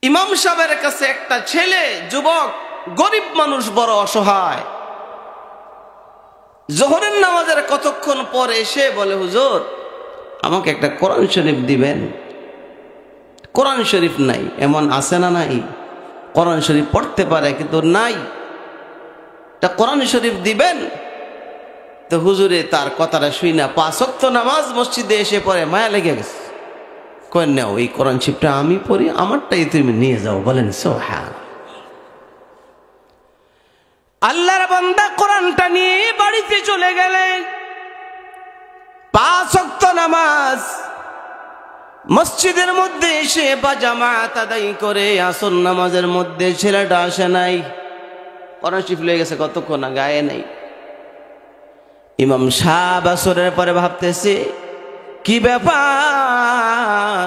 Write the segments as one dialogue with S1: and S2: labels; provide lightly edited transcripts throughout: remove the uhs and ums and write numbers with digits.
S1: ইমাম সাহেবের কাছে একটা ছেলে যুবক গরিব মানুষ বড় অসহায় জোহরের নামাজের কতক্ষণ পর এসে বলে, হুজুর আমাকে একটা কোরআন শরীফ দিবেন। কোরআন শরীফ নাই, এমন আছে না নাই? কোরআন শরীফ পড়তে পারে কিন্তু নাই, তা কোরআন শরীফ দিবেন? তো হুজুরে তার কথাটা শুই না 5 ওয়াক্ত নামাজ মসজিদে এসে পড়ে, মায়া লেগে গেছে। কয় নাও এই কোরআন শরীফটা আমি পড়ি, আমারটাই তুমি নিয়ে যাও। বলেন সুবহান। আল্লাহর বান্দা কোরআনটা নিয়ে বাড়িতে চলে গেলেন। 5 ওয়াক্ত নামাজ মসজিদের মধ্যে এসে বা জামাত আদায় করে আসর নামাজের মধ্যে ছেলেটা আসে নাই। কোরআন শরীফ লয়ে গেছে কতক্ষণ গায়ে নাই। ইমাম সাহেব আসরের পরে ভাবতেছে কি ব্যাপার,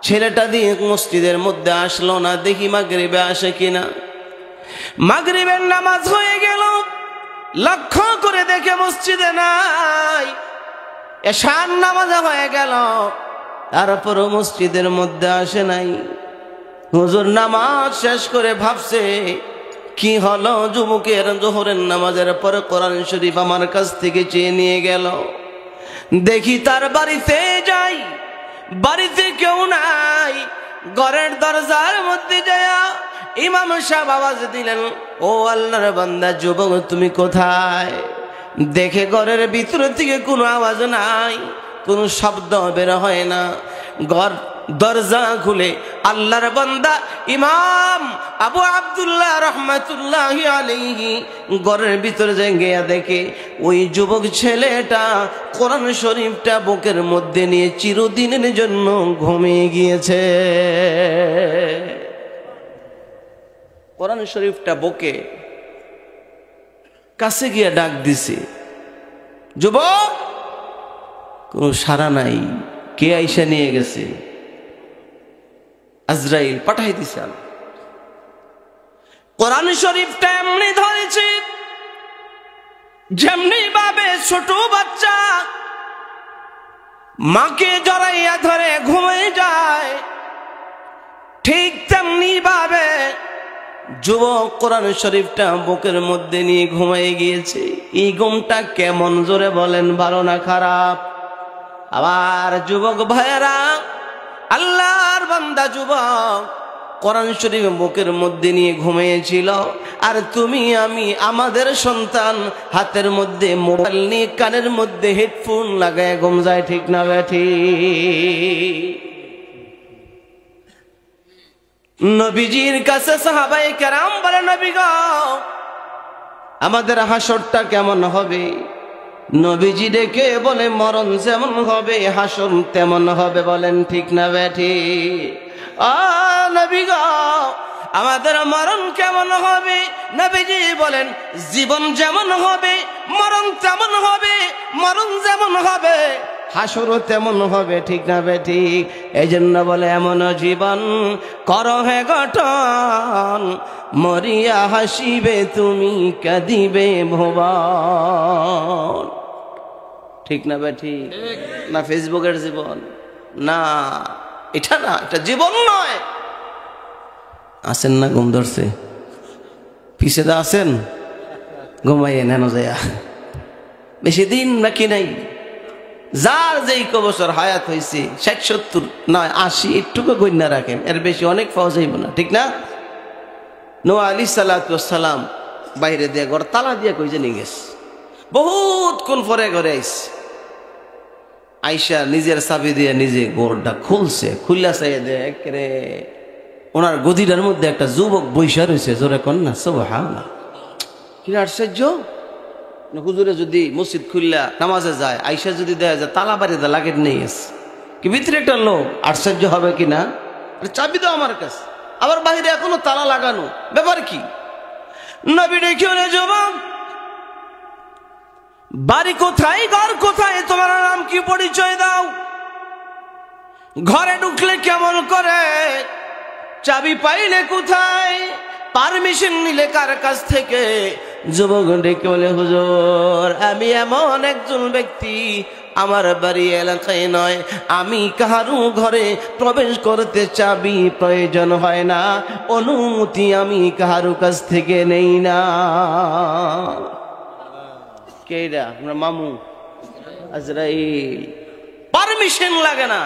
S1: ছেলেটা দিয়ে মসজিদের মধ্যে আসলো না, দেখি মাগরিবে আসে কিনা। মাগরিবের নামাজ হয়ে গেল, লক্ষ্য করে দেখে মসজিদে নাই। এশার নামাজ হয়ে গেল, তারপরও মসজিদের মধ্যে আসে নাই। হুজুর নামাজ শেষ করে ভাবছে কি হলো, যুবকের জোহরের নামাজের পরে কোরআন শরীফ আমার কাছ থেকে চেয়ে নিয়ে গেল। দেখি তার বাড়িতে যাই, বাড়িতে কেউ নাই। ঘরের দরজার মধ্যে যায়া ইমাম সাহেব আওয়াজ দিলেন, ও আল্লাহর বান্দা যুবক তুমি কোথায়? দেখে ঘরের ভিতর থেকে কোনো আওয়াজ নাই, কোনো শব্দ বের হয় না। ঘর দরজা খুলে আল্লাহর বান্দা ইমাম আবু আব্দুল্লাহ রহমাতুল্লাহি আলাইহি ঘরের ভিতরে গিয়ে দেখে ওই যুবক ছেলেটা কোরআন শরীফটা বুকের মধ্যে নিয়ে চিরদিনের জন্য ঘুমিয়ে গিয়েছে। কোরআন শরীফটা বুকে, কাছে গিয়ে ডাক দিছে, যুবক। কোনো সাড়া নাই। কে আইসা নিয়ে গেছে? আজরাইল পাঠাই দিছে। কোরআন শরীফটা এমনি ধরেছে যেমনি ভাবে ছোট বাচ্চা মাকে জড়াইয়া ধরে ঘুমিয়ে যায়, ঠিক তেমনি ভাবে যুবক কোরআন শরীফটা বুকের মধ্যে নিয়ে ঘুমিয়ে গিয়েছে। এই ঘুমটা কেমন জোরে বলেন, ভালো না খারাপ? আবার যুবক ভাইয়েরা, আল্লাহর বান্দা যুবক কোরআন শরীফ বুকের মধ্যে নিয়ে ঘুমিয়েছিল, আর তুমি আমি আমাদের সন্তান হাতের মধ্যে মোবাইল নিয়ে কানের মধ্যে হেডফোন লাগায় ঘুম যায়, ঠিক না বেঠি? নবীজির কাছে সাহাবায়ে কেরাম বলে, নবী গো আমাদের হাসরটা কেমন হবে? নবীজি ডেকে বলে, মরণ যেমন হবে হাসর তেমন হবে। বলেন ঠিক না বেঠি? নবী গো আমাদের মরণ কেমন হবে? নবীজি বলেন, জীবন যেমন হবে মরণ তেমন হবে, মরণ যেমন হবে হাসরও তেমন হবে, ঠিক না বেঠি? এই জন্য বলে, এমন জীবন করো হে গঠন, মরিয়া হাসিবে তুমি কাঁদিবে ভুবন। ঠিক না বেঠি? না ফেসবুকের জীবন না, এটা না, এটা জীবন নয়। আছেন না? ঘুম ধরছে? পিছে দা আছেন? ঘুমাইয়ে নেন যায়া, বেশি দিন বাকি নাই। যার যেই বছর হায়াত হয়েছে 60 70 নয় 80 একটুকু গণ্যা রাখেন, এর বেশি অনেক পাওয়া যাইব না, ঠিক না? নূহ আলাইহিস সালাতু ওয়াস সালাম বাইরে দিয়ে ঘর তালা দিয়ে কই জানি গেছে, বহুত কোন পরে ঘরে আইছে। আইসা নিজের চাবি দিয়ে নিজে ঘরটা খুলছে, খুললা চাইয়ে দেখ রে ওনার গদিটার মধ্যে একটা যুবক বৈশা রয়েছে। জোরে কন না সুবহানাল্লাহ। কি আশ্চর্য! হুজুরে যদি মসজিদ খুললা নামাজে যায়, আইসা যদি দেয়া যায় তালা বাড়িতে লাগে নেই গেছে, কি ভিতরে একটা লোক, আশ্চর্য হবে কিনা? চাবি দাও আমার কাছে, আবার বাহিরে এখনো তালা লাগানো, ব্যাপার কি? নবী ডেকে বলে, যুবক বাড়ি কোথায়, ঘর কোথায়, তোমার নাম কি, পরিচয় দাও। ঘরে ঢুকলে কেমন করে, চাবি পাইলে কোথায়, পারমিশন নিলে কার কাছ থেকে? যুবক ডেকে বলে, হুজুর আমি এমন একজন ব্যক্তি আমার বাড়ি এলাকায় নয়, আমি কাহারও ঘরে প্রবেশ করতে চাবি প্রয়োজন হয় না, অনুমতি আমি কাহারও কাছ থেকে নেই না। কেডা? আপনার মামু আজরাইল, পারমিশন লাগে না।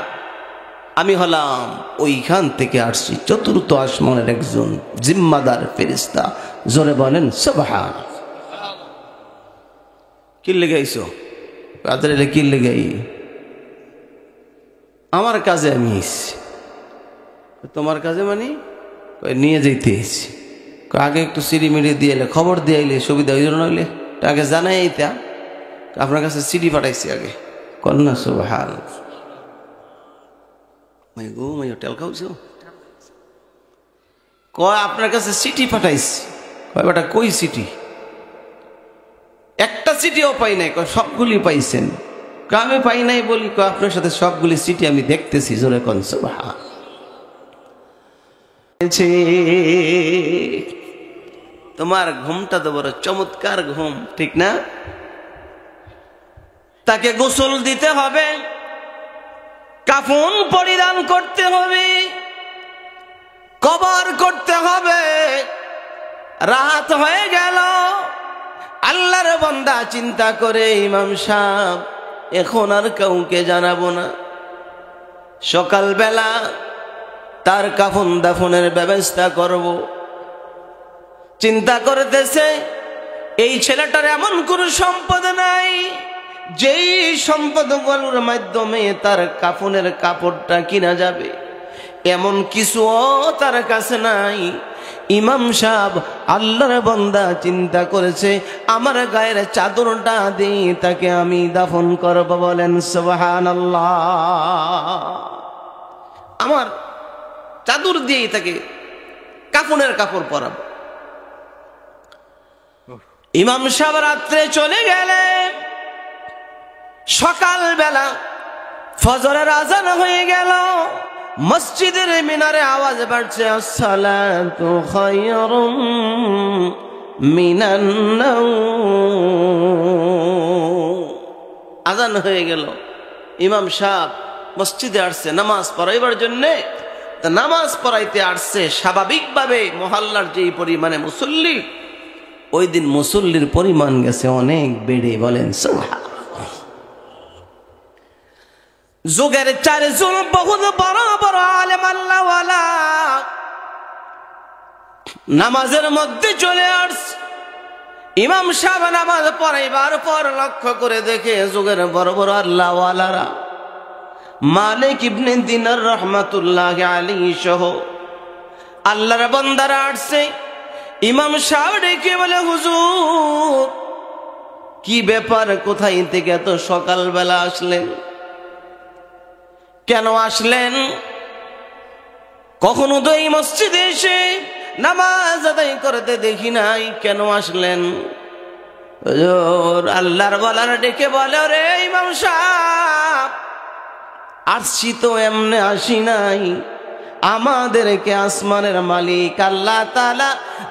S1: আমি হলাম ওইখান থেকে আসছি, চতুর্থ আসমানের একজন জিম্মাদার ফেরেশতা। জোরে বলেন সুবহান। কি লেগাইছো? আজরাইল কি লেগাই? আমার কাজে আমি এসেছি। তোমার কাজে মানে? নিয়ে যেতে এসেছি। আগে একটু সিডি মিডি দিয়ে এলে, খবর দিয়ে এলে সুবিধা হইল, নইলে আগে জানাই এইটা আপনার কাছে সিডি পাঠাইছি আগে। কন্যা সুবহান। তেল খাওছো? কয় আপনার কাছে চিঠি পাঠাইছি। কয় বেটা কই চিঠি? একটা চিঠিও পাই নাই। কয় সবগুলি পাইছেন। আমি পাই নাই বলি, কয় আপনার সাথে সবগুলি চিঠি আমি দেখতেছি। জোরে কোন সুবহান। তোমার ঘুমটা তো বড় চমৎকার ঘুম, ঠিক না? তাকে গোসল দিতে হবে, কাফন পরিধান করতে হবে, কবর করতে হবে। রাত হয়ে গেল। আল্লাহর বান্দা চিন্তা করে, ইমাম সাহেব এখন আর কাউকে জানাবো না, সকালবেলা তার কাফন দাফনের ব্যবস্থা করব। চিন্তা করতেছে, এই ছেলেটার এমন কোনো সম্পদ নাই যেই সম্পদগুলোর মাধ্যমে তার কাফনের কাপড়টা কিনা যাবে, এমন কিছুও তার কাছে নাই। ইমাম সাহেব আল্লাহর বান্দা চিন্তা করেছে, আমার গায়ের চাদরটা দিয়ে তাকে আমি দাফন করব। বলেন সুবহানাল্লাহ। আমার চাদর দিয়েই তাকে কাফনের কাপড় পরাবো। ইমাম সাহেব রাত্রে চলে গেলেন। সকালবেলা ফজরের আজান হয়ে গেল। মসজিদের মিনারে আওয়াজ বাড়ছে, আসসালাতু খায়রুম মিনান নাওম। আজান হয়ে গেল। ইমাম সাহেব মসজিদে আসছে নামাজ পড়াইবার জন্যে। নামাজ পড়াইতে আসছে, স্বাভাবিকভাবে মহল্লার যেই পরিমাণে মুসল্লি, ওই দিন মুসল্লির পরিমাণ গেছে অনেক বেড়ে। বলেন সুবহান। যুগের চারজন বহুত বড় বড় আলেম আল্লাহওয়ালা নামাজের মধ্যে চলে আসছে। ইমাম সাহেব নামাজ পড়াইবার পর লক্ষ্য করে দেখে যুগের বড় বড় আল্লাহওয়ালারা, মালিক ইবনে দিনার রহমাতুল্লাহ আলাইহি সহ আল্লাহর বান্দারা আসছে। ইমাম সাহেব ডেকে বলে, হুজুর কি ব্যাপার, কোথায় থেকে এত সকালবেলা আসলেন? কেন আসলেন? কখনো তো এই মসজিদে এসে নামাজ আদায় করতে দেখি নাই, কেন আসলেন? আল্লাহর ওয়ালারা ডেকে বলে, রে ইমাম সাহেব, আসছি তো এমনি আসি নাই, আমাদেরকে আসমানের মালিক আল্লাহ তাআলা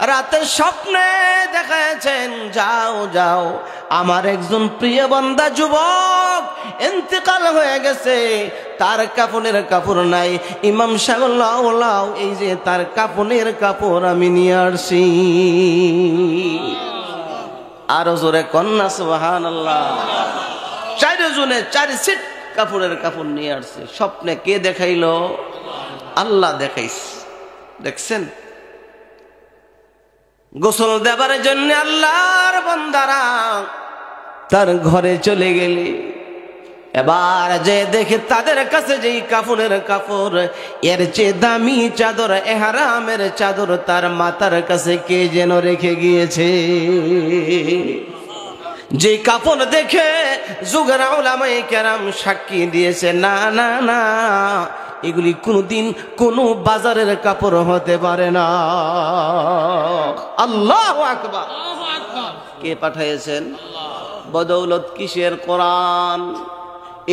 S1: রাতে স্বপ্নে দেখাচ্ছেন, যাও যাও, আমার একজন প্রিয় বান্দা যুবক ইন্তেকাল হয়ে গেছে, তার কাফনের কাপড় নাই। ইমাম সাহেব লাও, এই যে তার কাফনের কাপড় আমি নিয়ে আসছি। আরো জোরে কন্যা সুবহানাল্লাহ। চারজনে 4 সেট কাপড়ের কাপড় নিয়ে আসছে। স্বপ্নে কে দেখাইলো? আল্লাহ দেখাইছে। দেখছেন, গোসল দেবার জন্য আল্লাহর বান্দারা তার ঘরে চলে গেলে, এবার যে দেখে তাদের কাছে যেই কাফনের কাপড়, এর চেয়ে দামি চাদর, ইহরামের চাদর তার মাথার কাছে কে যেন রেখে গিয়েছে। যে কাপড় দেখে যুগের উলামায়ে কেরাম সাক্ষী দিয়েছে, না না না, এগুলি কোনদিন কোনো বাজারের কাপড় হতে পারে না। আল্লাহু আকবার। কে পাঠিয়েছেন? বদৌলত কিসের? কোরআন।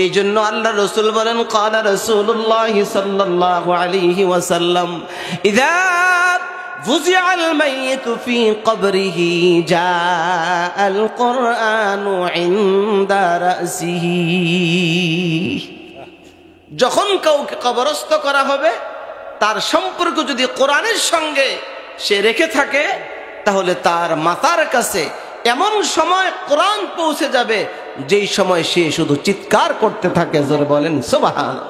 S1: এই জন্য আল্লাহ রাসূল বলেন, ক্বালা রাসূলুল্লাহ সাল্লাল্লাহু আলাইহি ওয়াসাল্লাম, ইযা ফুজিআল মাইয়িতু ফি কবরিহি জাআল কুরআনু ইনদা রাসিহি। যখন কাউকে কবরস্থ করা হবে তার সম্পর্ক যদি কোরআনের সঙ্গে সে রেখে থাকে তাহলে তার মাথার কাছে এমন সময় কোরআন পৌঁছে যাবে যেই সময় সে শুধু চিৎকার করতে থাকে, জোরে বলেন সুবহানাল্লাহ।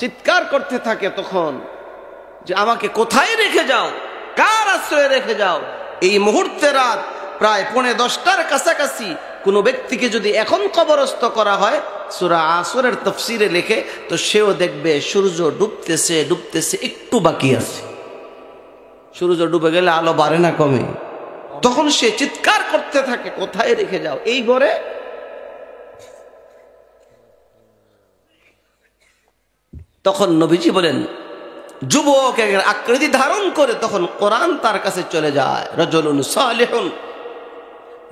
S1: চিৎকার করতে থাকে তখন যে আমাকে কোথায় রেখে যাও, কার আশ্রয়ে রেখে যাও। এই মুহূর্তে রাত প্রায় 10:45টার কাছাকাছি কোনো ব্যক্তিকে যদি এখন কবরস্থ করা হয়, সূরা আসরের তাফসীরে লেখে তো সেও দেখবে সূর্য ডুবতেছে ডুবতেছে, একটু বাকি আছে। সূর্য ডুবে গেলে আলো বাড়ে না কমে? তখন সে চিৎকার করতে থাকে কোথায় রেখে যাও। এই ঘরে তখন নবীজি বলেন যুবক আকৃতি ধারণ করে তখন কোরআন তার কাছে চলে যায়। রাজুলুন সালিহুন,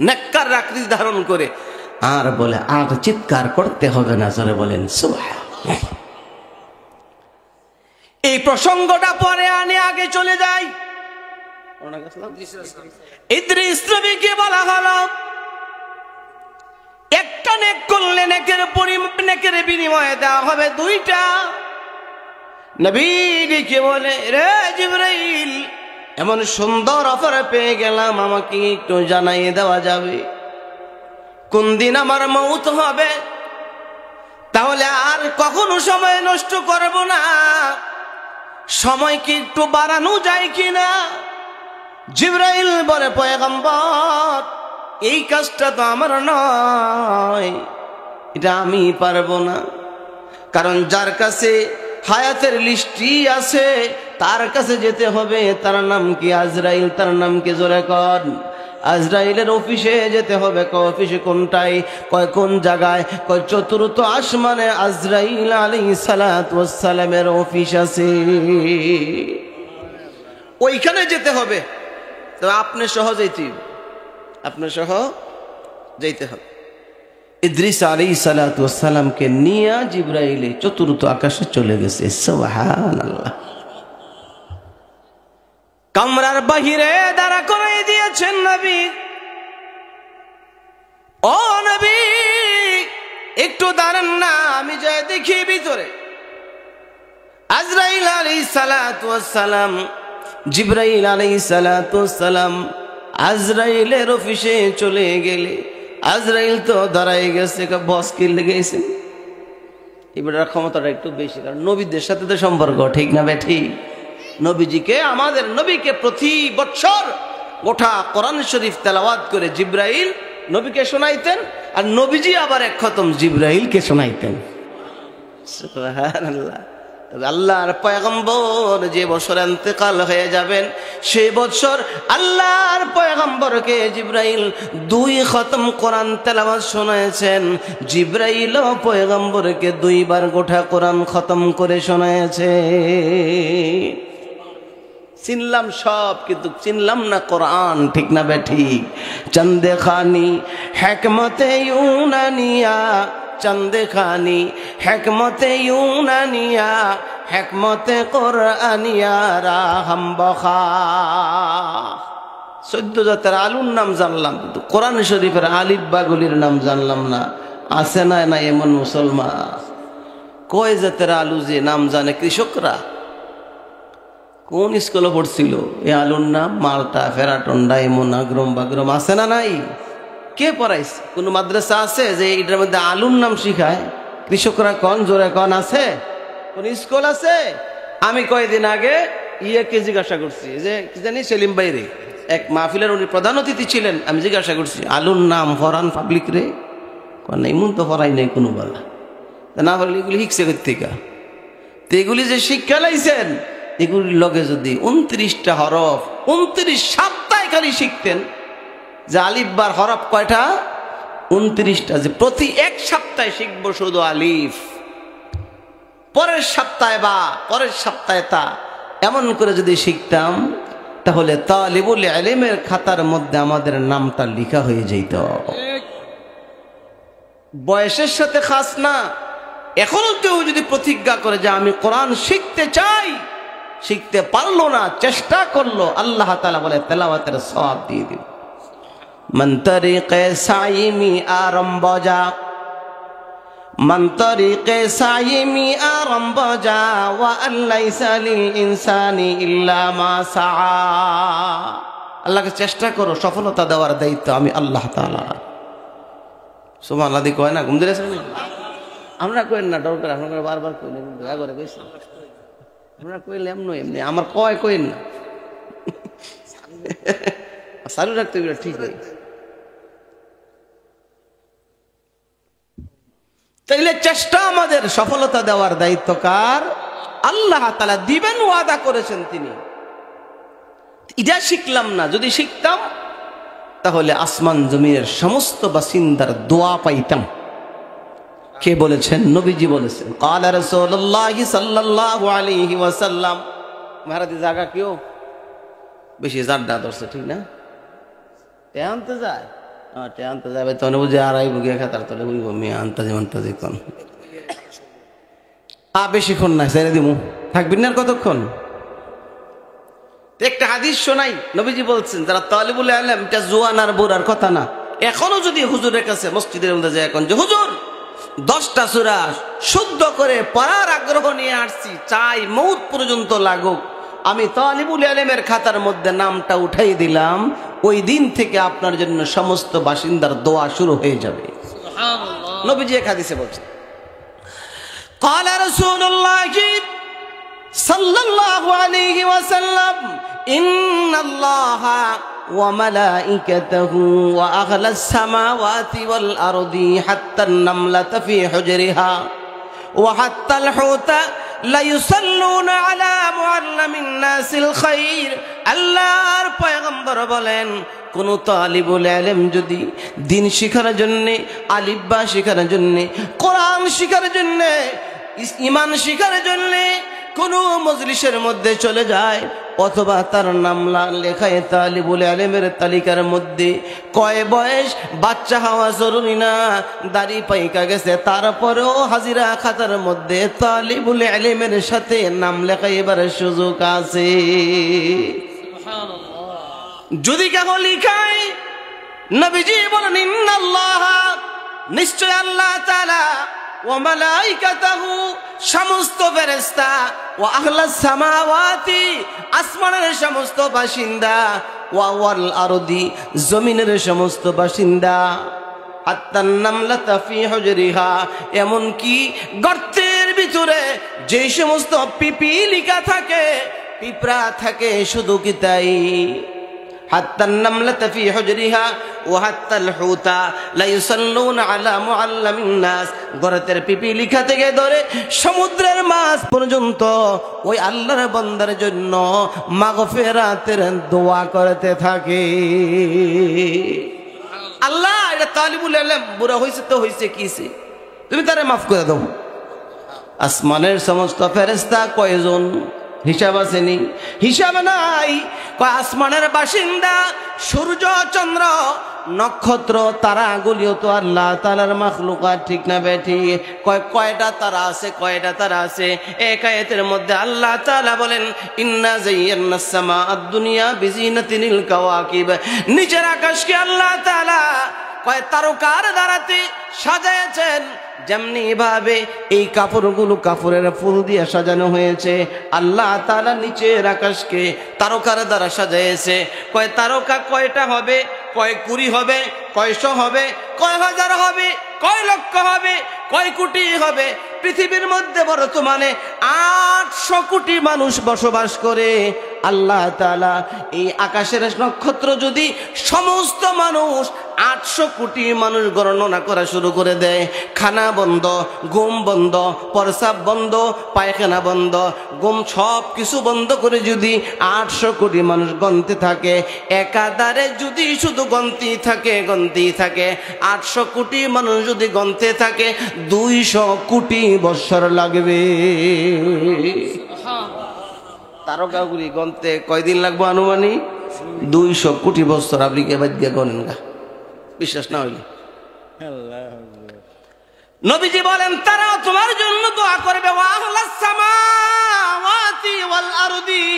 S1: নেককার আকৃতি ধারণ করে, আর বলে আর চিৎকার করতে হবে না, জোরে বলেন সুবহানাল্লাহ। এই প্রসঙ্গটা পরে আনে আগে চলে যায়। ইদ্রিস নবীকে বলা হলো একটা নেক করলে নেকের বিনিময়ে দেওয়া হবে 2টা। নবীকে বলে রে জিবরাইল, এমন সুন্দর অফার পেয়ে গেলাম, আমাকে একটু জানাই দেওয়া যাবে কোন দিন আমার মওত হবে? তাহলে আর কখনো সময় নষ্ট করব না, সময় কি একটু বাড়ানো যায় কিনা? জিবরাইল বলে পয়গম্বর, এই কাজটা তো আমার নয়, এটা আমি পারবো না। কারণ যার কাছে হায়াতের লিস্টই আছে তার কাছে যেতে হবে। তার নাম কি? আজরাইল। তার নাম কি? জোরে কর। আজরাইলের অফিসে যেতে হবে। অফিসে কোনটাই? কয় কোন জায়গায়? কয় 4th আসমানে আজরাইল আলাইহিস সালাতু ওয়াস সালামের অফিস আছে, ওইখানে যেতে হবে। তো আপনি সহ যেতে হবে, আপনি সহ যেতে হবে। ইদ্রিস আলাইহিস সালাতু ওয়াস সালামকে নিয়ে জিবরাইল 4th আকাশে চলে গেছে। সুবহানাল্লাহ। কামরার বাহিরে দাঁড়া করে দিয়েছেন নবী। ও নবী, একটু দাঁড়ান না, আমি যাই দেখি ভিতরে। আজরাইল আলাইহিস সালাতু ওয়াস সালাম, জিবরাইল আলাইহিস সালাতু ওয়াস সালাম আজরাইলের অফিসে চলে গেলে আজরাইল তো দাঁড়াই গেছে। বস কি লেগেছে? এবার ক্ষমতাটা একটু বেশি, কারণ নবীদের সাথে তো সম্পর্ক, ঠিক না বেঠি? নবীজিকে, আমাদের নবীকে প্রতি বছর গোটা কোরআন শরীফ তেলাওয়াত করে জিবরাইল নবীকে শোনাইতেন, আর নবীজি আবার এক খতম জিবরাইলকে শোনাইতেন। সুবহানাল্লাহ। আল্লাহর পয়গম্বর যে বছর ইন্তেকাল হয়ে যাবেন সেই বছর আল্লাহর পয়গম্বরকে জিবরাইল 2 খতম কোরআন তেলাওয়াত শোনায়েছেন। জিবরাইল পয়গম্বরকে 2 বার গোটা কোরআন খতম করে শোনায়েছে। চিনলাম সব, কিন্তু চিনলাম না কোরআন, ঠিক না বেঠি? চন্দে খানি হিকমতে ইউনানিয়া, চন্দে খানি হিকমতে ইউনানিয়া, হিকমতে কোরআনিয়া রাহম বখা। 14 জাতের আলুর নাম জানলাম, কিন্তু কোরআন শরীফের আলিফ বাগুলির নাম জানলাম না। আছে না না এমন মুসলমান? কয় জাতের আলু যে নাম জানে কৃষকরা? কোন স্কুলে পড়ছিল এই আলুর নাম? মালটা, ফেরাটন, ডায়মন্ড, আগ্রম বাগ্রম। আছে না নাই? কে পড়াইছে? কোন মাদ্রাসা আছে যে এটার মধ্যে আলুর নাম শিখায়? কৃষকরা কন, জোরে কন, আছে? কোন স্কুল আছে? আমি কয়েকদিন আগে কে জিজ্ঞাসা করছি, যে কি জানি সেলিম ভাইরে, এক মাহফিলের উনি প্রধান অতিথি ছিলেন। আমি জিজ্ঞাসা করছি আলুর নাম ফরান পাবলিক রে? কন এমন তো পড়াই নাই কোনো বেলা, না বললে এগুলি শিখছে কোথেকে? তো এগুলি যে শিক্ষা লাইছেন, এগুলির লগে যদি 29টা হরফ 29 সপ্তাহে খালি শিখতেন, যে আলিফ বার হরফ কয়টা? 29টা, যে প্রতি 1 সপ্তাহে শিখবো শুধু আলিফ, পরের সপ্তাহে বা পরের সপ্তাহে তা, এমন করে যদি শিখতাম তাহলে তালিবুল ইলমের খাতার মধ্যে আমাদের নামটা লেখা হয়ে যেত। বয়সের সাথে খাস না। এখনো কেউ যদি প্রতিজ্ঞা করে যে আমি কোরআন শিখতে চাই, শিখতে পারলো না, চেষ্টা করলো, আল্লাহ তাআলা বলে তেলাওয়াতের সওয়াব দিয়ে দিল। মান তরিকে সাইমি আরম্বজা, মান তরিকে সাইমি আরম্বজা ওয়া আল্লাইসা লিল ইনসানি ইল্লা মা সাআ। আল্লাহকে চেষ্টা করো, সফলতা দেওয়ার দায়িত্ব আমি আল্লাহ তাআলা। সুবহানাল্লাহ দি কয় না, ঘুম দিয়েছেন না? আমরা কইন না, ডর করে আপনারা বারবার কইলেন, দয়া করে কইছেন আমরা কইলে এমনি এমনি আমার কইন না, চালু রাখতে গেলে ঠিক হয়। তাইলে চেষ্টা আমাদের, সফলতা দেওয়ার দায়িত্ব কার? আল্লাহ তাআলা দিবেন, ওয়াদা করেছেন তিনি। এটা শিখলাম না, যদি শিখতাম তাহলে আসমান জমিনের সমস্ত বাসিন্দার দোয়া পাইতাম। কে বলেছেন? নবীজি বলেছেন। ক্বালা রাসূলুল্লাহ সাল্লাল্লাহু আলাইহি ওয়াসাল্লাম, মহারাজ জায়গা কেউ বেশি জাড্ডা ধরছে, ঠিক না? তে আনতে যায়, তে আনতে যাবে তখন বুঝে আড়াই বুঝে খাতার তলে বুঝব মেয়ে আন্তাজি কন বেশিক্ষণ না, ছেড়ে দিমু, থাকবেন না কতক্ষণ? একটা হাদিস শোনাই, নবীজি বলছেন যারা তালিবুল ইলম, এটা জোয়ান আর বুড়ার কথা না। এখনো যদি হুজুরের কাছে মসজিদের মধ্যে যায় এখন যে হুজুর 10টা সূরা শুদ্ধ করে পড়ার আগ্রহ নিয়ে আসছি, চাই মৌত পর্যন্ত লাগুক, আমি তালিবুল ইলমের খাতার মধ্যে নামটা উঠাই দিলাম, ওই দিন থেকে আপনার জন্য সমস্ত বাসিন্দার দোয়া শুরু হয়ে যাবে। সুবহানাল্লাহ। নবীজি এক হাদিসে বলছেন, ক্বালা রাসূলুল্লাহ সাল্লাল্লাহু আলাইহি ওয়াসাল্লাম, ইন্নাল্লাহা ওয়া মালাইকাতাহু ওয়া আহলাস সামাওয়াতি ওয়াল আরদি হাত্তান নামলাতা ফি হুজরিহা ওয়া হাত্তাল হুতা লা ইউসাল্লুনা আলা মুআল্লিমিন নাসিল খায়র। আল্লাহর পয়গম্বর বলেন, কোন তালিবুল ইলম যদি দ্বীন শিখার জন্য, আলিফ বা শিখার জন্য, কোরআন শিখার জন্য, ঈমান শিখার জন্য কোন মজলিসের মধ্যে চলে যায়, অথবা তার নাম লেখায় তালিবুল ইলমের তালিকার মধ্যে, কয় বয়স বাচ্চা হওয়া জরুরি না, দাড়ি পাইকা গেছে তারপরেও হাজিরা খাতার মধ্যে তালিবুল ইলমের সাথে নাম লেখাইবার সুযোগ আছে। যদি কেহ লিখায়, নবীজি বলেন, ইন্নাল্লাহা, নিশ্চয় আল্লাহ তাআলা, ওয়া মালাইকাতাহু, সমস্ত ফেরেশতা, ওয়া আহলাস সামাওয়াতি, আসমানের সমস্ত বাসিন্দা, ওয়া ওয়াল আরদি, জমিনের সমস্ত বাসিন্দা, হাত্তান নামলাতা ফি হুজরিহা, এমন কি গর্তের ভিতরে যে সমস্ত পিপিলিকা থাকে, পিঁপড়া থাকে, শুধু কি তাই, হাত্তান নামলাতা ফি হুজরিহা ওয়া হাত্তাল হুতা লা ইউসাল্লুনা আলা মুআল্লিমিন নাস, গর্তের পিপিলিকা থেকে ধরে সমুদ্রের মাছ পর্যন্ত ওই আল্লাহর বান্দার জন্য মাগফিরাতের দোয়া করতে থাকে। আল্লাহ, এটা তালিবুল ইলম বুড়া হইছে তো হইছে, কিছে, তুমি তারে মাফ করে দাও। আসমানের সমস্ত ফেরেশতা কয়জন? হিসাব আসেনি? হিসাব নাই। কয় আসমানের বাসিন্দা সূর্য, চন্দ্র, নক্ষত্র, তারাগুলিও তো আল্লাহ তাআলার মাখলুকাত, ঠিক না বেঠি? কয়টা তারা আছে, কয়টা তারা আছে? এক আয়াতের মধ্যে আল্লাহ তাআলা বলেন, ইন্না যায়্যানাস সামাআদ দুনিয়া বিজিনাতিল কাওয়াকিব, নিচের আকাশকে আল্লাহ তাআলা কয় তারকার দ্বারাতে সাজায়েছেন, যেমনি ভাবে এই কাপড়গুলো কাপড়ের ফুল দিয়ে সাজানো হয়েছে, আল্লাহ তাআলা নিচের আকাশকে তারকার দ্বারা সাজাইছে। কয় তারকা কয়টা হবে? কয় কুড়ি হবে, কয়শো হবে, কয় হাজার হবে, কয় লক্ষ হবে, কয় কোটি হবে? পৃথিবীর মধ্যে বর্তমানে 800 কোটি মানুষ বসবাস করে। আল্লাহ তাআলা এই আকাশের নক্ষত্র যদি সমস্ত মানুষ 800 কোটি মানুষ গণনা করা শুরু করে দেয়, খানা বন্ধ, ঘুম বন্ধ, প্রস্রাব বন্ধ, পায়খানা বন্ধ, ঘুম সব কিছু বন্ধ করে যদি 800 কোটি মানুষ গণতে থাকে, একাধারে যদি শুধু গণতেই থাকে 800 কোটি মানুষ যদি গণতে থাকে, 200 কোটি বছর লাগবে। তারকাগুলি গণতে কয়দিন লাগবে আনুমানিক? 200 কোটি বছর। আপনি কে বাদ দিয়ে গণেন গা, বিশ্বাস না হইলে? নবীজি বলেন, তারা তোমার জন্য দোয়া করবে, ওয়া আহলাস সামাওয়াত সামাওয়াতি ওয়াল আরদি,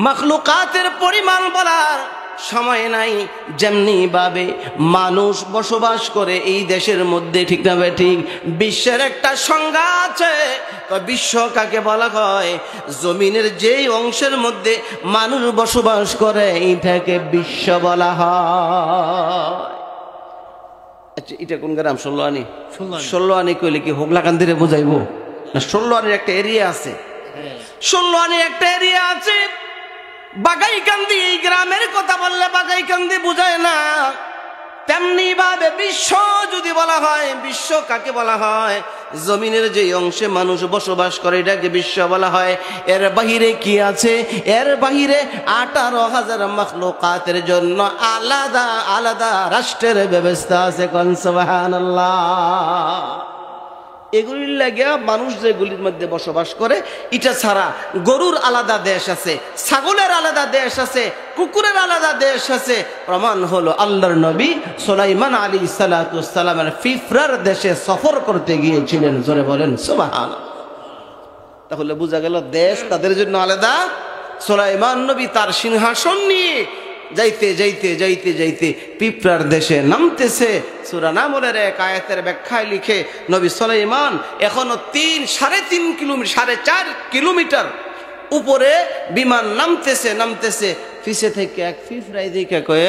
S1: মাখলুকাতের পরিমাণ বলার সময় নাই। যেমনি ভাবে মানুষ বসবাস করে এই দেশের মধ্যে, ঠিক না ঠিক? বিশ্বের একটা সংজ্ঞা আছে। বিশ্ব কাকে বলা হয়? জমিনের যেই অংশের মধ্যে মানুষ বসবাস করে এইটাকে বিশ্ব বলা হয়। আচ্ছা, এটা কোন গ্রাম? ষোলোয়ানি। ষোলোয়ানি কইলে কি হোগলাকান্দিরে বুঝাইবো না? ষোলোয়ানির একটা এরিয়া আছে, ষোলোয়ানির একটা এরিয়া আছে। বাগাইকান্দি এই গ্রামের কথা বললে বাগাইকান্দি বুঝায় না। তেমনি ভাবে বিশ্ব যদি বলা হয়, বিশ্ব কাকে বলা হয়? জমিনের যে অংশে মানুষ বসবাস করে এটাকে বিশ্ব বলা হয়। এর বাহিরে কি আছে? এর বাহিরে 18,000 মাখলুকাতের জন্য আলাদা আলাদা রাষ্ট্রের ব্যবস্থা আছে। কোন সুবহানাল্লাহ। এগুলির লাগে মানুষ যেগুলির মধ্যে বসবাস করে, এটা ছাড়া গরুর আলাদা দেশ আছে, ছাগলের আলাদা দেশ আছে, কুকুরের আলাদা দেশ আছে। প্রমাণ হলো আল্লাহর নবী সুলাইমান আলাইহিস সালাতু ওয়াস সালামের ফিফরার দেশে সফর করতে গিয়েছিলেন। জোরে বলেন সুবহানাল্লাহ। তাহলে বোঝা গেল দেশ তাদের জন্য আলাদা। সুলাইমান নবী তার সিংহাসন নিয়ে যাইতে যাইতে যাইতে যাইতে পিঁপড়ার দেশে নামতেছে। সূরা নামলের এক আয়াতের ব্যাখ্যায় লিখে নবী সুলাইমান এখনো 3.5 কিলোমিটার 4.5 কিলোমিটার উপরে বিমান নামতেছে। পিছে থেকে এক পিঁপড়াই দিকে কয়,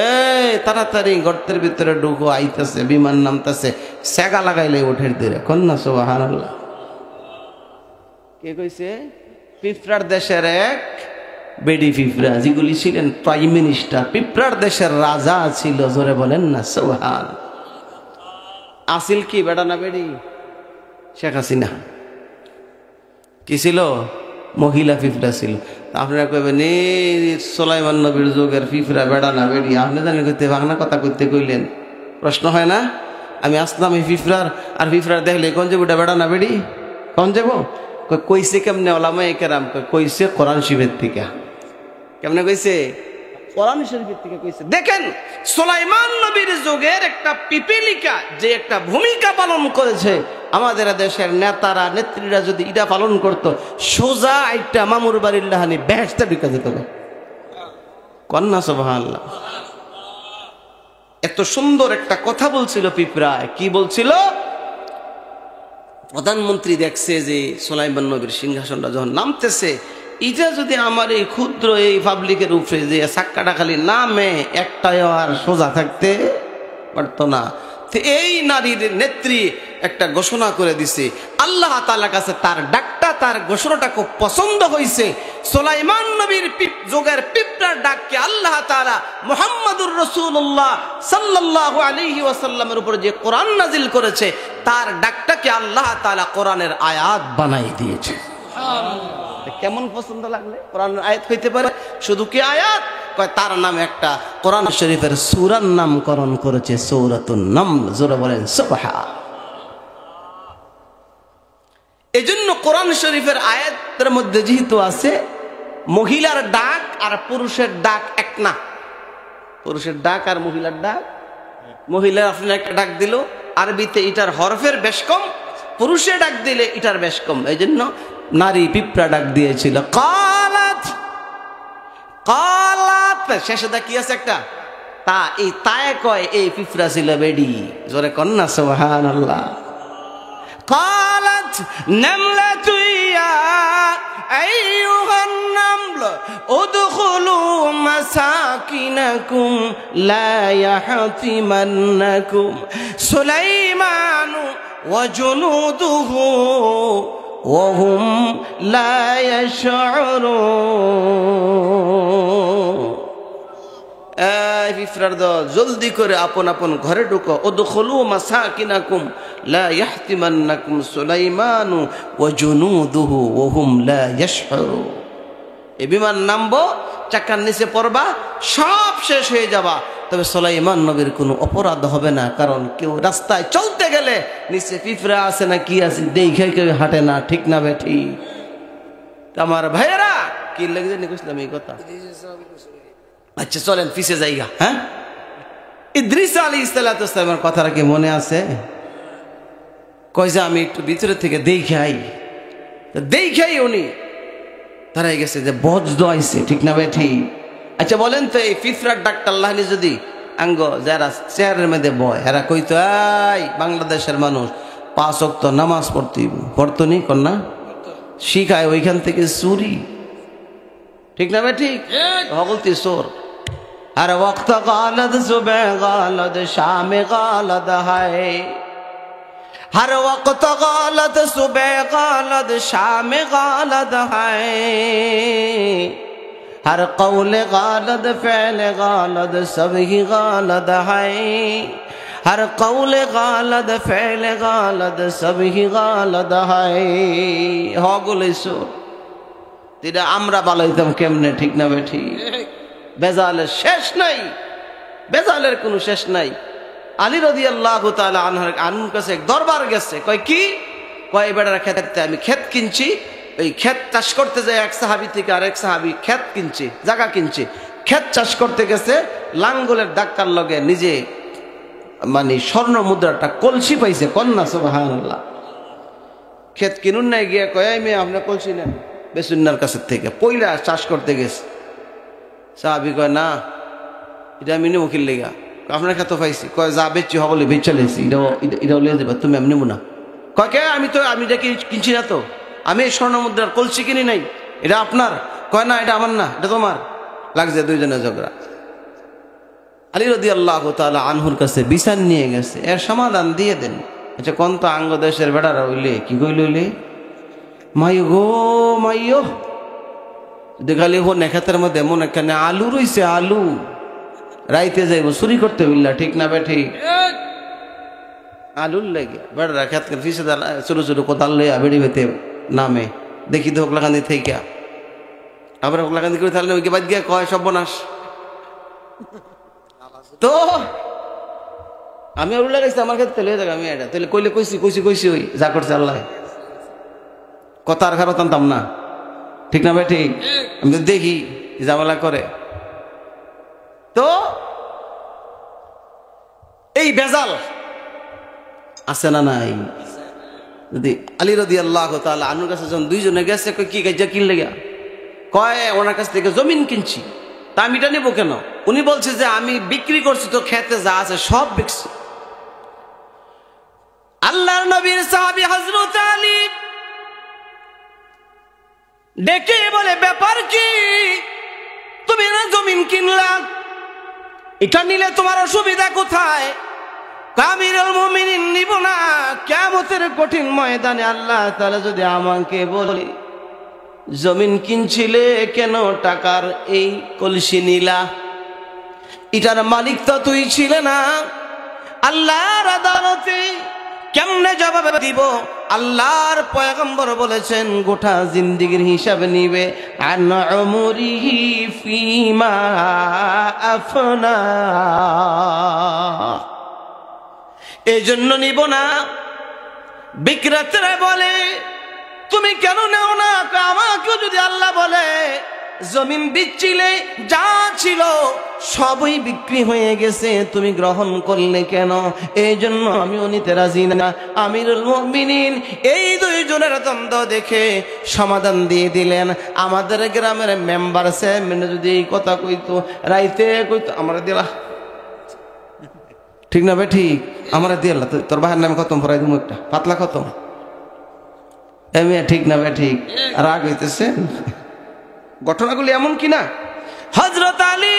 S1: তাড়াতাড়ি গর্তের ভিতরে ঢুকো, আইতেছে বিমান নামতেছে। সেগা লাগাইলে ওঠের দিরে। কন্যা সুবহানাল্লাহ। কে কইছে? পিঁপড়ার দেশের এক বেডি পিঁপড়া, যেগুলি ছিলেন প্রাইম মিনিস্টার, পিঁপড়ার দেশের রাজা ছিল। জোরে বলেন না সুবহান। আসিল কি বেডা না বেডি? শেখ হাসিনা কি ছিল? মহিলা পিঁপড়া ছিল। আপনারা কইবেন সুলাইমান নবীর যুগের পিঁপড়া বেডা না বেডি? আপনি জানেন কইতে বাংলা কথা কইতে কইলেন, প্রশ্ন হয় না? আমি আসলাম এই পিঁপড়ার, আর পিঁপড়ার দেখলে কোন যে বেডা না বেডি? কোন যাবো? কইছে কেমনে? ওলামায়ে কেরাম কইছে কোরআন শরীফের থেকে। কেমনে কইছে? কোরআন শরীফের থেকে কইছে। দেখেন, সুলাইমান নবীর যুগের একটা পিপীলিকা যে একটা ভূমিকা পালন করেছে, আমাদের দেশের নেতারা নেত্রীরা যদি এটা পালন করতো, সোজা একটা মামুর বাড়ির লাহানি বেহেশতে ঢুকে যেত। কন্যা সুবহানাল্লাহ। এত সুন্দর একটা কথা বলছিল পিঁপড়ায়। কি বলছিল? প্রধানমন্ত্রী দেখছে যে সুলাইমান নবীর সিংহাসনটা যখন নামতেছে, এটা যদি আমার এই ক্ষুদ্র এই পাবলিকের উপরে যে সাক্কাটা খালি নামে, একটাও আর সোজা থাকতে পারতো না। এই নারীর নেত্রী একটা ঘোষণা করে দিছে। আল্লাহ তাআলার কাছে তার ডাকটা, তার ঘোষণাটা খুব পছন্দ হয়েছে। সুলাইমান নবীর যুগের পিঁপড়ার ডাককে আল্লাহ তাআলা মুহাম্মদুর রাসূলুল্লাহ সাল্লাল্লাহু আলাইহি ওয়াসাল্লামের উপর যে কোরআন নাজিল করেছে, তার ডাকটাকে আল্লাহ তাআলা কোরআনের আয়াত বানাই দিয়েছে। কেমন পছন্দ লাগলে? কোরআনের আয়াত হইতে পারে শুধু কি আয়াত? তার নামে একটা কোরআন শরীফের সূরার নামকরণ করেছে, সূরাতুন নামল। জোরে বলেন সুবহান। এজন্য কোরআন শরীফের আয়াতের মধ্যে যেহেতু আছে মহিলার ডাক আর পুরুষের ডাক এক না। পুরুষের ডাক আর মহিলার ডাক, মহিলা আপনি একটা ডাক দিল, আরবিতে এটার হরফের বেশ কম, পুরুষে ডাক দিলে এটার বেশ কম। এই জন্য নারী পিঁপড়া ডাক দিয়েছিল কালাত। কালাত শেষে দা কি আছে একটা তা, এই তায়ে কয় এই পিঁপড়া ছিল বেডি। জোরে কন্যা সুবহানাল্লাহ। قالت نملة يا أيها النمل ادخلوا مساكنكم لا يحطمنكم سليمان وجنوده وهم لا يشعرون। পিঁপড়ার দল জলদি করে আপন আপন ঘরে ঢুকো। উদখুলু মাসাকিনাকুম লা ইয়াহতিমান্নাকুম সুলাইমানু ওয়া জুনুদুহু ওয়া হুম লা ইয়াশউরুন। এই বিমান নামবো, চাকার নিচে পড়বা, সব শেষ হয়ে যাবা, তবে সুলাইমান নবীর কোনো অপরাধ হবে না। কারণ কেউ রাস্তায় চলতে গেলে নিচে পিঁপড়া আছে না কি আছে দেখে কেউ হাঁটে না, ঠিক না বেঠি? আমার ভাইয়েরা কি লেগে নিকছিলাম এই কথা। আচ্ছা চলেন পিছে যাইগা। হ্যাঁ, ইদ্রিস আলাইহিস সালামের কথাটা কি মনে আছে? কয় যে আমি একটু ভিতরে থেকে দেখাই উনি দাঁড়াই গেছে যে বজ্র আইছে, ঠিক না ভাই ঠিক? আচ্ছা বলেন তো, এই ফিফরার ডাক্তার লাহানি যদি আঙ্গ যারা চেয়ারের মধ্যে বয়, এরা কইতো এই বাংলাদেশের মানুষ 5 ওয়াক্ত নামাজ পড়তো নি কন্যা শিখায়, ওইখান থেকে চুরি, ঠিক না ভাই ঠিক? বলতি চোর। আর ওয়াক্ত গালদ সুবে গালদ শামে গালদ হায়, हर वक्त गालत सुबह गालत शाम गालत है, हर कौल गालत फ़ैल गालत सब ही गालत है, हर कौल गालत फ़ैल गालत सब ही गालत है। হগুলো সুর তিরা আমরা বালাইতাম কেমনে, ঠিক না বে ঠিক? বেজালের শেষ নাই, বেজালের কোনো শেষ নাই। আলী রাদিয়াল্লাহু তাআলা আনহুর কাছে এক দরবার গেছে, কয় কি? কয় বেটার ক্ষেতে আমি ক্ষেত কিনছি, ওই ক্ষেত চাষ করতে যায় এক সাহাবী থেকে আরেক সাহাবী ক্ষেত কিনছে, জায়গা কিনছে, ক্ষেত চাষ করতে গেছে, লাঙ্গলের ডাক্তার লগে নিজে মানে স্বর্ণ মুদ্রাটা কলসি পাইছে, কন্যা সুবহানাল্লাহ। ক্ষেত কিনুন নাই গিয়ে কয় এই মেয়ে আপনি কলসি নেন বেসুন্নার কাছে থেকে, পয়লা চাষ করতে গেছে। সাহাবী কয় না, এটা আমি নেবো কিনলে গা, আপনার ক্ষেত পাইছি, কয় যা বেচছি হবলে বেচা লেছি, এটাও লিয়ে দেবা, তুমি আমি নেবো না। কয় কে? আমি এটা কিনছি না তো, আমি এই স্বর্ণ মুদ্রার কলসি কিনি নাই, এটা আপনার। কয় না এটা আমার না, এটা তোমার। লাগছে দুইজনের ঝগড়া। আলী রাদিয়াল্লাহু তাআলা আনহুর কাছে বিচার নিয়ে গেছে, এর সমাধান দিয়ে দেন। আচ্ছা কোন তো আঙ্গ দেশের বেটারা হইলে কি কইল হইলে মাই গো মাইও দেখালি হো নেখাতের মধ্যে এমন একখানে আলু রইছে, আলু রাইতে যাইব চুরি করতে হইলা, ঠিক না বে ঠিক? আলুর লেগে বেড়া খেত ফিসে ছোট ছোট কোদাল লইয়া বেড়ি বেতে নামে, দেখি তো হোকলাকান্দি থেকে আবার হোকলাকান্দি করে তাহলে ওইকে বাদ গিয়া কয় সর্বনাশ। তো আমি ওর লাগাইছি আমার ক্ষেত্রে লয়ে যাক, আমি এটা তাহলে কইলে কইছি ওই যা করছে আল্লাহ, কথা আর খারাপ টানতাম না, ঠিক না ভাই ঠিক? আমি তো দেখি ঝামেলা করে। তো এই বেজাল আছে না নাই? যদি আলী রাদিয়াল্লাহু তাআলা আনহুর কাছে যখন দুইজনে গেছে, কি কাজে কিনলে গিয়া? কয় ওনার কাছ থেকে জমিন কিনছি, তা আমি এটা নেবো কেন? উনি বলছে যে আমি বিক্রি করছি তো খেতে যা আছে সব বিকছি। আল্লাহর নবীর সাহাবী হযরত আলী ডেকে বলে, ব্যাপার কি? তুমি না জমিন কিনলা, এটা নিলে তোমার অসুবিধা কোথায়? আমিরুল মুমিনিন নিব না, কিয়ামতের কঠিন ময়দানে আল্লাহ তাআলা যদি আমাকে বলে জমিন কিনছিলে কেন টাকার এই কলসি নিলা, এটার মালিক তো তুই ছিলে না, আল্লাহর আদালতে কেমনে জবাব দিব? আল্লাহর পয়গম্বর বলেছেন গোটা জিন্দেগির হিসাব নিবে, আন উমরিহি ফিমা আফনা, এই জন্য নিব না। বিক্রেতারা বলে তুমি কেন নেও না? আমাকেও যদি আল্লাহ বলে জমিন বিচ্ছিলে যা ছিল সবই বিক্রি হয়ে গেছে, তুমি গ্রহণ করলে কেন? এই জন্য আমিও নিতে রাজি না। আমিরুল মুমিনিন এই দুইজনের দ্বন্দ্ব দেখে সমাধান দিয়ে দিলেন। আমাদের গ্রামের মেম্বার চেয়ারম্যান যদি এই কথা কইতো, রাইতে কইতো আমরা দিলা, ঠিক না ভাই ঠিক? আমরা দিলা তোর ভাইয়ের নামে খতম ফরাই দিব, একটা পাতলা খতম, ঠিক না ভাই ঠিক? রাগ হইতেছে। ঘটনাগুলি এমন কিনা হযরত আলী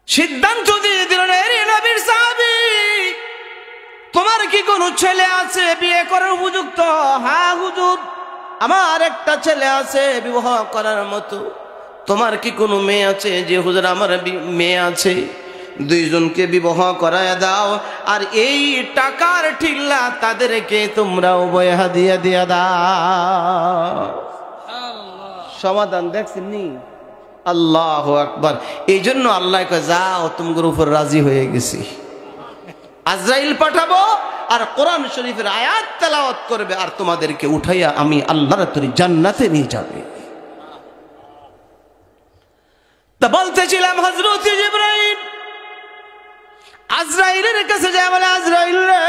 S1: সিদ্ধান্ত দিয়ে দিলেন, এরে নবীর সাহাবী, তোমার কি কোনো ছেলে আছে বিয়ে করার উপযুক্ত? হ্যাঁ হুজুর, আমার একটা ছেলে আছে বিবাহ করার মতো। তোমার কি কোনো মেয়ে আছে? যে হুজুর আমার মেয়ে আছে, দুইজনকে বিবাহ করায় দাও, আর এই টাকার ঠিল্লা তাদেরকে তোমরা উভয় হাদিয়া দিয়া দাও। সমাধান দেখছেন নি? আল্লাহু আকবার। এই জন্য আল্লাহ কয় যাও তোমাদের উপর রাজি হয়ে গেছি, আজরাইল পাঠাবো আর কোরআন শরীফের আয়াত তেলাওয়াত করবে, আর তোমাদেরকে উঠাইয়া আমি আল্লাহর তরি জান্নাতে নিয়ে যাবে। তা বলতেছিলাম হযরত জিবরাইল আজরাইলের কাছে যায়, বলে আজরাইল রে,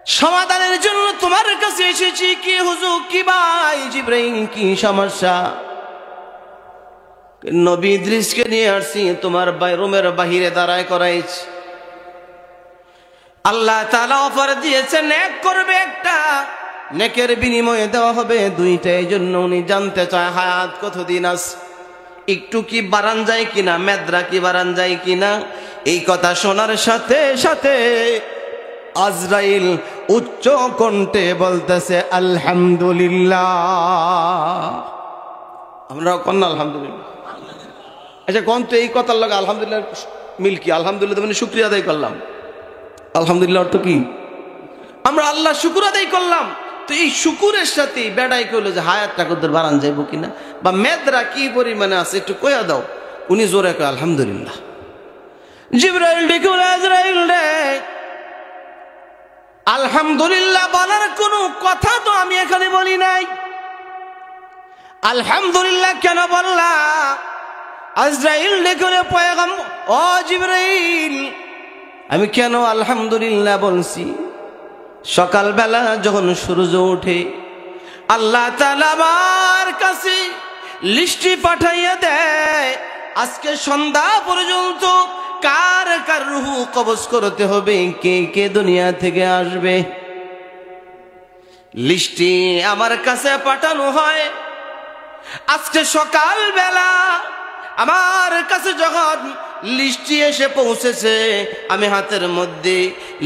S1: সমাধানের জন্য তোমার কাছে এসেছি। কি হুজুর, কি ভাই জিবরাইল, কি সমস্যা? নবী ইদ্রিসকে নিয়ে আসছি, তোমার রুমের বাহিরে দাঁড়ায় করাইছি। আল্লাহ তাআলা অফার দিয়েছেন, এক করবে একটা, নেকের বিনিময়ে দেওয়া হবে দুইটা। এই জন্য উনি জানতে চায় হায়াত কতদিন আছে, একটু কি বাড়ান যায় কিনা, মেদরা কি বাড়ান যায় কিনা। এই কথা শোনার সাথে সাথে আজরাইল উচ্চ কণ্ঠে বলতেছে আলহামদুলিল্লাহ। আমরা কন্যা আলহামদুলিল্লাহ। আচ্ছা কোন তো এই কথার লাগে আলহামদুলিল্লাহ মিল কি? আলহামদুলিল্লাহ মানে শুকরিয়া আদায় করলাম। আলহামদুলিল্লাহ অর্থ কি? আমরা আল্লাহ শুকুর আদায় করলাম। তো এই শুকুরের সাথে বেড়াই কইলো যে হায়াতটা কত বাড়ান যাইব কিনা, বা মেদরা কি পরিমাণে আছে একটু কইয়া দাও। উনি জোরে কয় আলহামদুলিল্লাহ। জিবরাইল ডেকে বলে, আজরাইল রে, আলহামদুলিল্লাহ বলার কোনো কথা তো আমি এখানে বলি নাই, আলহামদুলিল্লাহ কেন বললা? আজরাইল ডেকে বলে, পয়গম্বর ও জিবরাইল, আমি কেন আলহামদুলিল্লাহ বলছি? সকালবেলা যখন সূর্য ওঠে আল্লাহ তাআলা আমার কাছে লিস্টি পাঠাইয়া দেয়, আজকে সন্ধ্যা পর্যন্ত কার কার রূহ কবজ করতে হবে, কে কে দুনিয়া থেকে আসবে। লিস্টি আমার কাছে পাঠানো হয়। আজকে সকালবেলা আমার কাছে যখন লিস্টি এসে পৌঁছেছে, আমি হাতের মধ্যে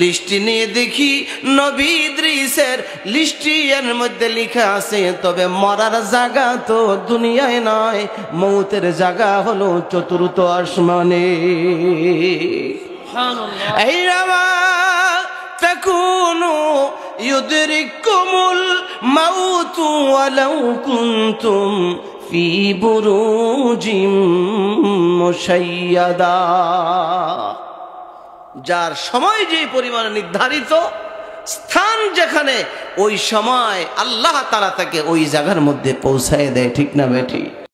S1: লিস্টি নিয়ে দেখি নবী ইদ্রিসের লিস্টি এর মধ্যে লেখা আছে, তবে মরার জায়গা তো দুনিয়ায় নয়, মৌতের জায়গা হলো চতুর্থ আসমানে। আইনামা তাকুনু ইউদরিকুমুল মাউতু ওয়ালাউ কুনতুম ফি বুরুজিম মুশাইয়াদা। যার সময় যে পরিমাণে নির্ধারিত, স্থান যেখানে, ওই সময় আল্লাহ তাআলা তাকে ওই জায়গার মধ্যে পৌঁছায় দেয়। ঠিক না বেঠি?